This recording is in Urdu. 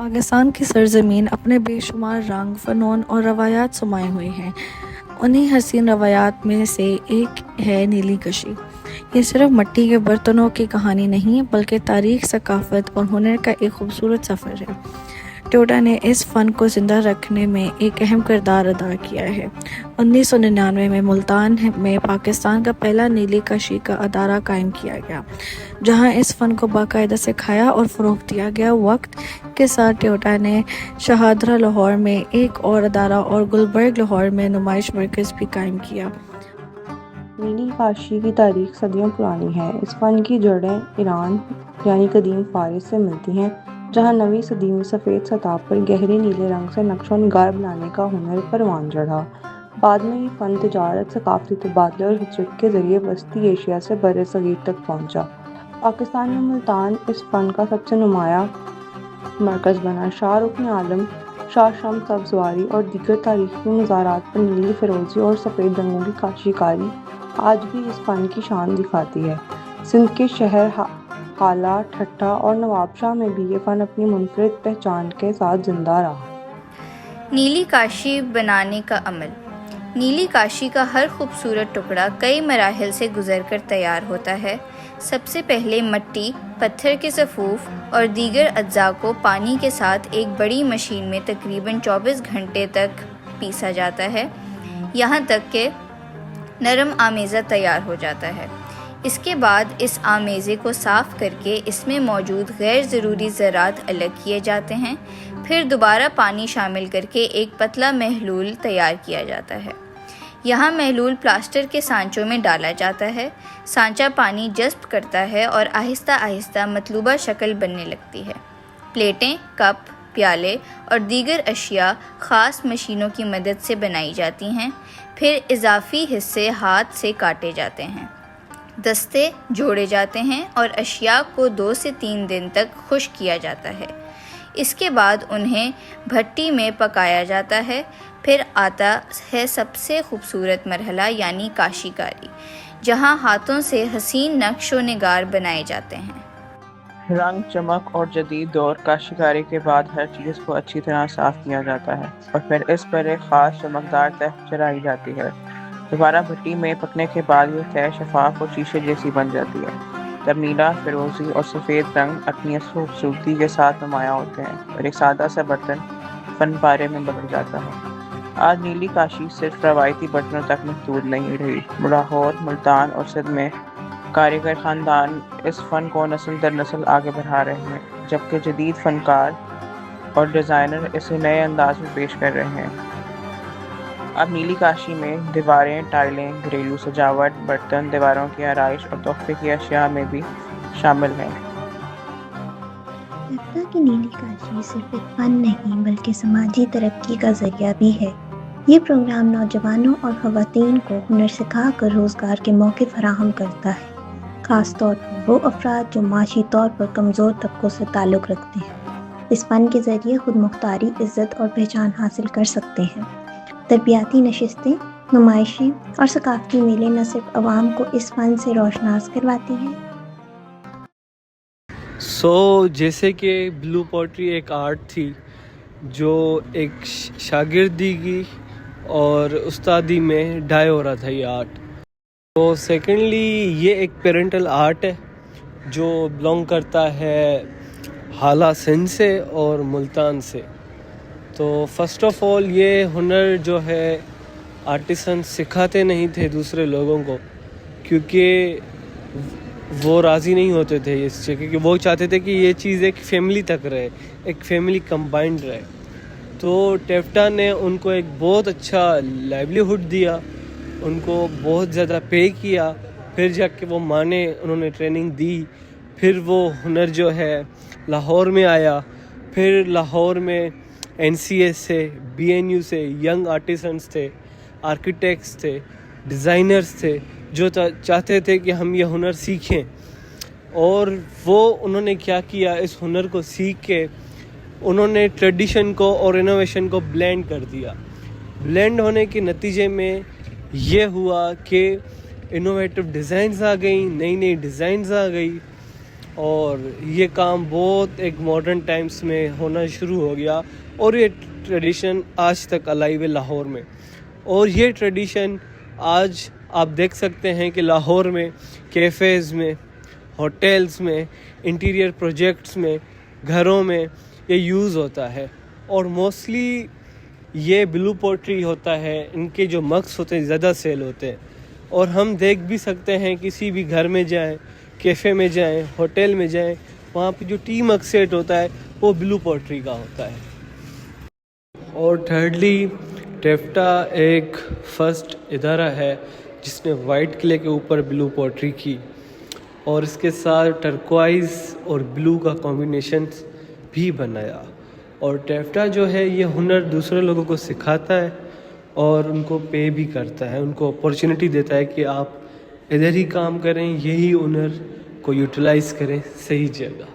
پاکستان کی سرزمین اپنے بے شمار رنگ، فنون اور روایات سمائے ہوئے ہیں۔ انہی حسین روایات میں سے ایک ہے نیلی کشی۔ یہ صرف مٹی کے برتنوں کی کہانی نہیں بلکہ تاریخ، ثقافت اور ہنر کا ایک خوبصورت سفر ہے۔ ٹوئیٹا نے اس فن کو زندہ رکھنے میں ایک اہم کردار ادا کیا ہے۔ 1999 میں ملتان میں پاکستان کا پہلا نیلی کشی کا ادارہ قائم کیا گیا، جہاں اس فن کو باقاعدہ سکھایا اور فروغ دیا گیا۔ وقت کے ساتھ ٹوئیٹا نے شاہدرہ لاہور میں ایک اور ادارہ اور گلبرگ لاہور میں نمائش مرکز بھی قائم کیا۔ نیلی کاشی کی تاریخ صدیوں پرانی ہے۔ اس فن کی جڑیں ایران یعنی قدیم فارس سے ملتی ہیں، جہاں 9ویں صدی میں سفید سطح پر گہرے نیلے رنگ سے نقش و نگار بنانے کا ہنر پروان چڑھا۔ بعد میں یہ فن تجارت، ثقافتی تبادلے اور ہجرت کے ذریعے وسطی ایشیا سے برصغیر تک پہنچا۔ پاکستان میں ملتان اس فن کا سب سے نمایاں مرکز بنا۔ شاہ رکن عالم شاہ شمس سبزواری اور دیگر تاریخی مزارات پر نیلی، فیروزی اور سفید رنگوں کی کاشی کاری آج بھی اس فن کی شان دکھاتی ہے۔ سندھ کے شہر حالہ، ٹھٹھہ اور نواب شاہ میں بھی یہ فن اپنی منفرد پہچان کے ساتھ زندہ رہا۔ نیلی کاشی بنانے کا عمل۔ نیلی کاشی کا ہر خوبصورت ٹکڑا کئی مراحل سے گزر کر تیار ہوتا ہے۔ سب سے پہلے مٹی، پتھر کے صفوف اور دیگر اجزاء کو پانی کے ساتھ ایک بڑی مشین میں تقریباً 24 گھنٹے تک پیسا جاتا ہے، یہاں تک کہ نرم آمیزہ تیار ہو جاتا ہے۔ اس کے بعد اس آمیزے کو صاف کر کے اس میں موجود غیر ضروری ذرات الگ کیے جاتے ہیں، پھر دوبارہ پانی شامل کر کے ایک پتلا محلول تیار کیا جاتا ہے۔ یہاں محلول پلاسٹر کے سانچوں میں ڈالا جاتا ہے۔ سانچہ پانی جذب کرتا ہے اور آہستہ آہستہ مطلوبہ شکل بننے لگتی ہے۔ پلیٹیں، کپ، پیالے اور دیگر اشیاء خاص مشینوں کی مدد سے بنائی جاتی ہیں، پھر اضافی حصے ہاتھ سے کاٹے جاتے ہیں، دستے جوڑے جاتے ہیں اور اشیاء کو 2 سے 3 دن تک خشک کیا جاتا ہے۔ اس کے بعد انہیں بھٹی میں پکایا جاتا ہے۔ پھر آتا ہے سب سے خوبصورت مرحلہ یعنی کاشی کاری، جہاں ہاتھوں سے حسین نقش و نگار بنائے جاتے ہیں۔ رنگ، چمک اور جدید دور کاشی کاری کے بعد ہر چیز کو اچھی طرح صاف کیا جاتا ہے اور پھر اس پر ایک خاص چمکدار تہ چڑھائی جاتی ہے۔ دوبارہ بھٹی میں پکنے کے بعد یہ تہ شفاف اور شیشے جیسی بن جاتی ہے۔ تب نیلا، فیروزی اور سفید رنگ اپنی اصل خوبصورتی کے ساتھ نمایاں ہوتے ہیں اور ایک سادہ سا برتن فن پارے میں بدل جاتا ہے۔ آج نیلی کاشی صرف روایتی برتنوں تک محدود نہیں رہی۔ لاہور، ملتان اور سندھ میں کاریگر خاندان اس فن کو نسل در نسل آگے بڑھا رہے ہیں، جبکہ جدید فنکار اور ڈیزائنر اسے نئے انداز میں پیش کر رہے ہیں۔ اب نیلی کاشی میں دیواریں، ٹائلیں، گھریلو سجاوٹ، برتن، دیواروں کی آرائش اور تحفے کی اشیاء میں بھی شامل ہیں۔ لگتا کہ نیلی کاشی صرف ایک فن نہیں بلکہ سماجی ترقی کا ذریعہ بھی ہے۔ یہ پروگرام نوجوانوں اور خواتین کو ہنر سکھا کر روزگار کے موقع فراہم کرتا ہے، خاص طور پر وہ افراد جو معاشی طور پر کمزور طبقوں سے تعلق رکھتے ہیں۔ اس فن کے ذریعے خود مختاری، عزت اور پہچان حاصل کر سکتے ہیں۔ تربیتی نشستیں، نمائشیں اور ثقافتی میلے نہ صرف عوام کو اس فن سے روشناس کرواتی ہیں۔ جیسے کہ بلو پوٹری ایک آرٹ تھی جو ایک شاگردی اور استادی میں ڈھائی ہو رہا تھا یہ آرٹ۔ تو سیکنڈلی یہ ایک پیرنٹل آرٹ ہے جو بلانگ کرتا ہے حالہ سندھ سے اور ملتان سے۔ تو فرسٹ آف آل یہ ہنر جو ہے آرٹسن سکھاتے نہیں تھے دوسرے لوگوں کو، کیونکہ وہ راضی نہیں ہوتے تھے اس سے، کیونکہ وہ چاہتے تھے کہ یہ چیز ایک فیملی تک رہے، ایک فیملی کمبائنڈ رہے۔ تو ٹوئیٹا نے ان کو ایک بہت اچھا لائیولیہڈ دیا، ان کو بہت زیادہ پے کیا، پھر جا کے وہ مانے، انہوں نے ٹریننگ دی، پھر وہ ہنر جو ہے لاہور میں آیا۔ پھر لاہور میں NCA سے، BNU سے ینگ آرٹسنس تھے، آرکیٹیکٹس تھے، ڈیزائنرز تھے جو چاہتے تھے کہ ہم یہ ہنر سیکھیں، اور انہوں نے کیا کیا، اس ہنر کو سیکھ کے انہوں نے ٹریڈیشن کو اور انوویشن کو بلینڈ کر دیا۔ بلینڈ ہونے کے نتیجے میں یہ ہوا کہ انوویٹو ڈیزائنز آ گئیں، نئی نئی ڈیزائنز آ گئی، اور یہ کام بہت ایک ماڈرن ٹائمز میں ہونا شروع ہو گیا اور یہ ٹریڈیشن آج تک الائیو ہے لاہور میں. اور یہ ٹریڈیشن آج آپ دیکھ سکتے ہیں کہ لاہور میں کیفیز میں، ہوٹلز میں، انٹیریئر پروجیکٹس میں، گھروں میں یہ یوز ہوتا ہے. اور موسٹلی یہ بلو پوٹری ہوتا ہے، ان کے جو مگس ہوتے ہیں زیادہ سیل ہوتے ہیں. اور ہم دیکھ بھی سکتے ہیں کسی بھی گھر میں جائیں، کیفے میں جائیں، ہوٹل میں جائیں، وہاں پہ جو ٹی مگ سیٹ ہوتا ہے وہ بلو پوٹری کا ہوتا ہے. اور تھرڈلی ٹیفٹا ایک فرسٹ ادارہ ہے جس نے وائٹ کلے کے اوپر بلو پوٹری کی اور اس کے ساتھ ٹرکوائز اور بلو کا کمبینیشنز بھی بنایا. اور ٹیفٹا جو ہے یہ ہنر دوسرے لوگوں کو سکھاتا ہے اور ان کو پے بھی کرتا ہے، ان کو اپورچونٹی دیتا ہے کہ آپ ادھر ہی کام کریں، یہی ہنر کو یوٹیلائز کریں صحیح جگہ.